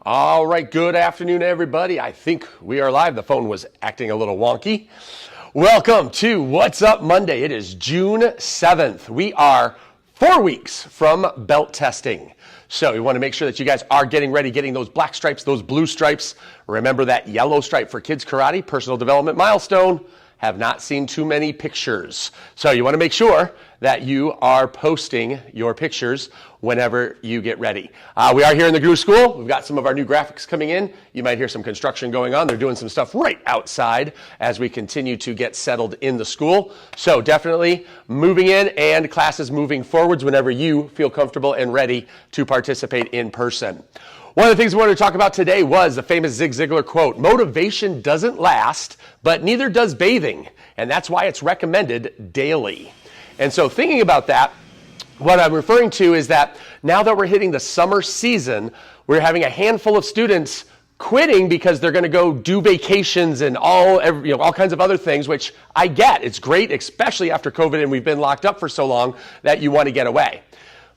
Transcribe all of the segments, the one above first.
All right, good afternoon, everybody. I think we are live. The phone was acting a little wonky. Welcome to What's Up Monday. It is June 7th. We are 4 weeks from belt testing. So we want to make sure that you guys are getting ready, getting those black stripes, those blue stripes. Remember that yellow stripe for kids karate, personal development milestone. Have not seen too many pictures. So you want to make sure that you are posting your pictures whenever you get ready. We are here in the Gru School. We've got some of our new graphics coming in. You might hear some construction going on. They're doing some stuff right outside as we continue to get settled in the school. So definitely moving in and classes moving forwards whenever you feel comfortable and ready to participate in person. One of the things we wanted to talk about today was the famous Zig Ziglar quote, "Motivation doesn't last, but neither does bathing." And that's why it's recommended daily. And so thinking about that, what I'm referring to is that now that we're hitting the summer season, we're having a handful of students quitting because they're going to go do vacations and all kinds of other things, which I get. It's great, especially after COVID and we've been locked up for so long, that you want to get away.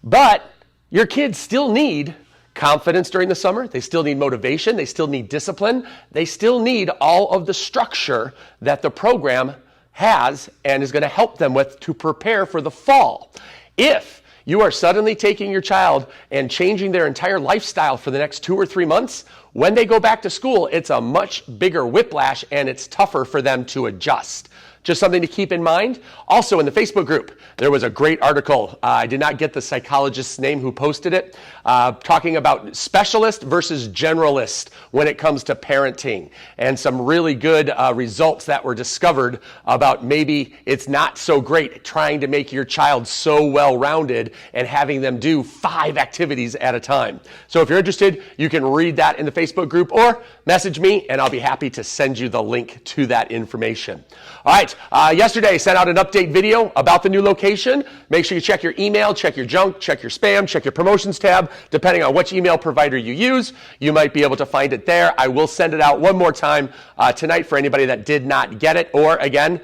But your kids still need confidence during the summer. They still need motivation. They still need discipline. They still need all of the structure that the program has and is going to help them with to prepare for the fall. If you are suddenly taking your child and changing their entire lifestyle for the next 2 or 3 months, when they go back to school, it's a much bigger whiplash and it's tougher for them to adjust. Just something to keep in mind. Also in the Facebook group, there was a great article. I did not get the psychologist's name who posted it, talking about specialist versus generalist when it comes to parenting, and some really good results that were discovered about maybe it's not so great trying to make your child so well-rounded and having them do 5 activities at a time. So if you're interested, you can read that in the Facebook group or message me and I'll be happy to send you the link to that information. All right, yesterday I sent out an update video about the new location. Make sure you check your email, check your junk, check your spam, check your promotions tab. Depending on which email provider you use, you might be able to find it there. I will send it out one more time tonight for anybody that did not get it. Or again,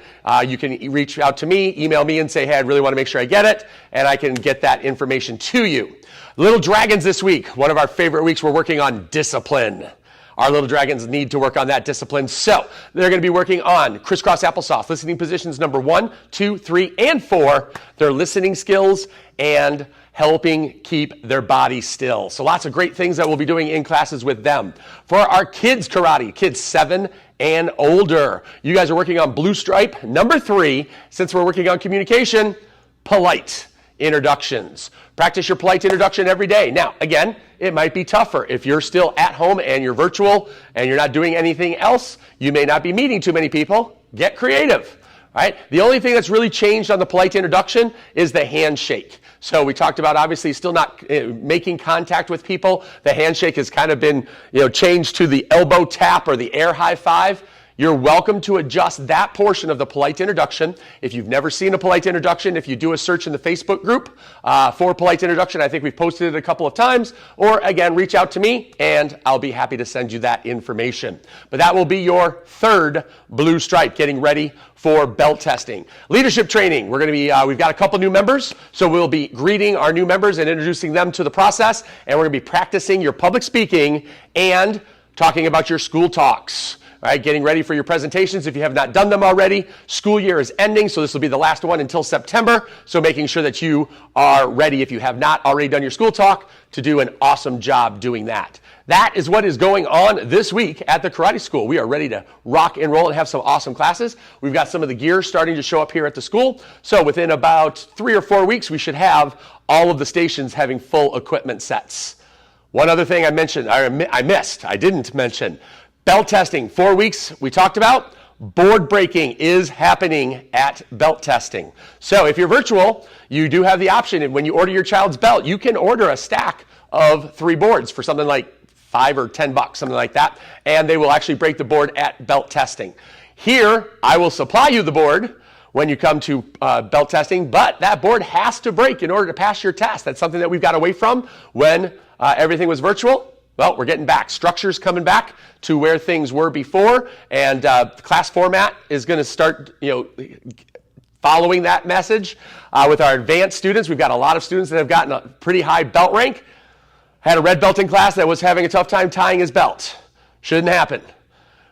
you can reach out to me, email me and say, hey, I really want to make sure I get it, and I can get that information to you. Little Dragons this week, one of our favorite weeks, we're working on discipline. Our little dragons need to work on that discipline. So they're going to be working on crisscross applesauce, listening positions number 1, 2, 3, and 4, their listening skills, and helping keep their body still. So lots of great things that we'll be doing in classes with them. For our kids karate, kids 7 and older, you guys are working on blue stripe number 3. Since we're working on communication, polite introductions. Practice your polite introduction every day. Now, again, it might be tougher. If you're still at home and you're virtual and you're not doing anything else, you may not be meeting too many people. Get creative, right? The only thing that's really changed on the polite introduction is the handshake. So we talked about obviously still not making contact with people. The handshake has kind of been changed to the elbow tap or the air high five. You're welcome to adjust that portion of the polite introduction. If you've never seen a polite introduction, if you do a search in the Facebook group for polite introduction, I think we've posted it a couple of times, or again, reach out to me and I'll be happy to send you that information. But that will be your 3rd blue stripe, getting ready for belt testing. Leadership training, we're going to be, we've got a couple new members, so we'll be greeting our new members and introducing them to the process, and we're going to be practicing your public speaking and talking about your school talks. All right, getting ready for your presentations if you have not done them already. School year is ending, so this will be the last one until September. So making sure that you are ready, if you have not already done your school talk, to do an awesome job doing that. That is what is going on this week at the karate school. We are ready to rock and roll and have some awesome classes. We've got some of the gear starting to show up here at the school. So within about 3 or 4 weeks, we should have all of the stations having full equipment sets. One other thing I didn't mention. Belt testing, 4 weeks we talked about. Board breaking is happening at belt testing. So if you're virtual, you do have the option, and when you order your child's belt, you can order a stack of 3 boards for something like $5 or $10, something like that, and they will actually break the board at belt testing. Here, I will supply you the board when you come to belt testing, but that board has to break in order to pass your test. That's something that we've got away from when everything was virtual. Well, we're getting back. Structure's coming back to where things were before, and the class format is going to start, following that message. With our advanced students, we've got a lot of students that have gotten a pretty high belt rank. Had a red belt in class that was having a tough time tying his belt. Shouldn't happen.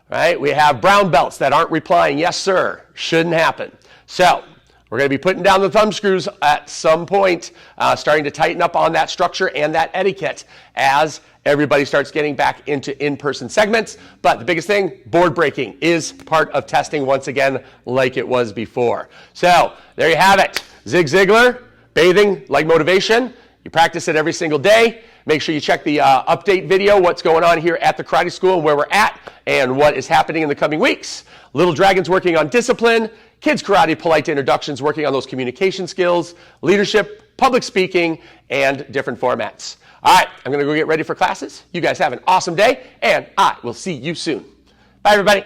Right? We have brown belts that aren't replying, yes, sir. Shouldn't happen. So we're going to be putting down the thumb screws at some point, starting to tighten up on that structure and that etiquette as everybody starts getting back into in-person segments. But the biggest thing, board breaking is part of testing once again, like it was before. So there you have it. Zig Ziglar, bathing like motivation. You practice it every single day. Make sure you check the update video, what's going on here at the karate school and where we're at and what is happening in the coming weeks. Little Dragon's working on discipline. Kids Karate Polite Introductions working on those communication skills, leadership, public speaking, and different formats. All right, I'm going to go get ready for classes. You guys have an awesome day, and I will see you soon. Bye, everybody.